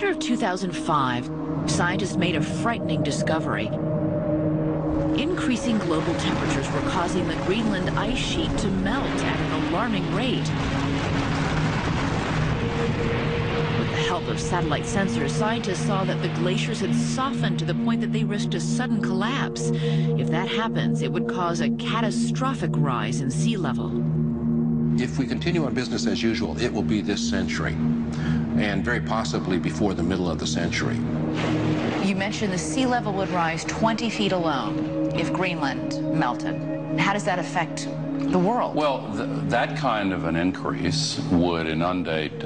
winter of 2005, scientists made a frightening discovery. Increasing global temperatures were causing the Greenland ice sheet to melt at an alarming rate. With the help of satellite sensors, scientists saw that the glaciers had softened to the point that they risked a sudden collapse. If that happens, it would cause a catastrophic rise in sea level. If we continue on business as usual, it will be this century, and very possibly before the middle of the century. You mentioned the sea level would rise 20 feet alone if Greenland melted. How does that affect the world? Well, that kind of an increase would inundate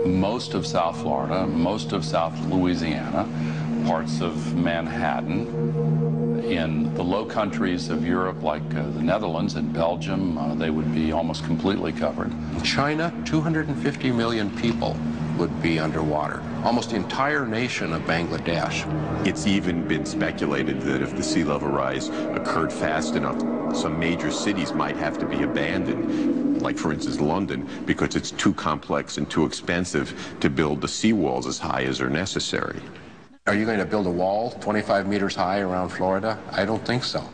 most of South Florida, most of South Louisiana, parts of Manhattan. In the low countries of Europe, like the Netherlands and Belgium, they would be almost completely covered. China, 250 million people would be underwater. Almost the entire nation of Bangladesh. It's even been speculated that if the sea level rise occurred fast enough, some major cities might have to be abandoned, like for instance London, because it's too complex and too expensive to build the seawalls as high as are necessary. Are you going to build a wall 25 meters high around Florida? I don't think so.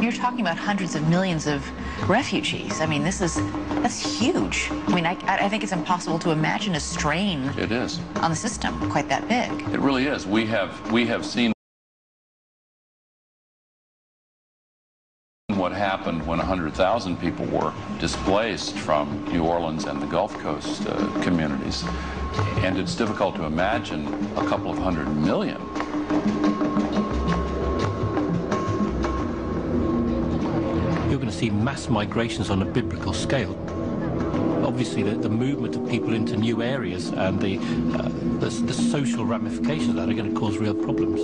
You're talking about hundreds of millions of refugees. I mean, that's huge. I mean, I think it's impossible to imagine a strain It is. on the system quite that big. It really is. We have seen what happened when 100,000 people were displaced from New Orleans and the Gulf Coast communities. And it's difficult to imagine a couple of 100 million. You're going to see mass migrations on a biblical scale. Obviously, the movement of people into new areas and the social ramifications of that are going to cause real problems.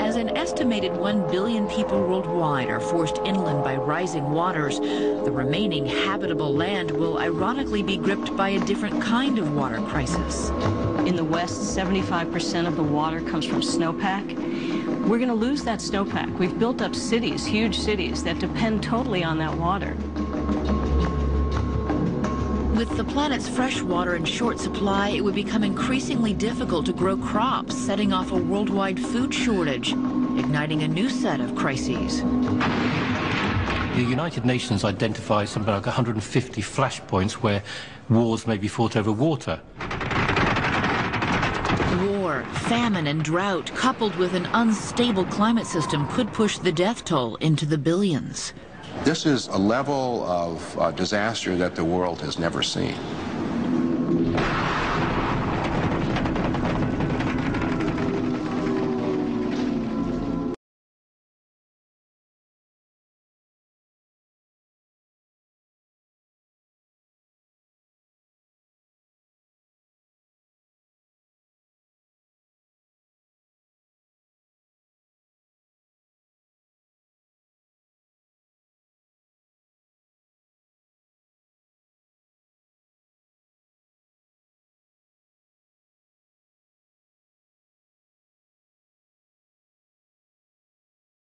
As an estimated 1 billion people worldwide are forced inland by rising waters, the remaining habitable land will ironically be gripped by a different kind of water crisis. In the West, 75% of the water comes from snowpack. We're going to lose that snowpack. We've built up cities, huge cities, that depend totally on that water. With the planet's fresh water in short supply, it would become increasingly difficult to grow crops, setting off a worldwide food shortage, igniting a new set of crises. The United Nations identifies something like 150 flashpoints where wars may be fought over water. War, famine, and drought, coupled with an unstable climate system, could push the death toll into the billions. This is a level of disaster that the world has never seen.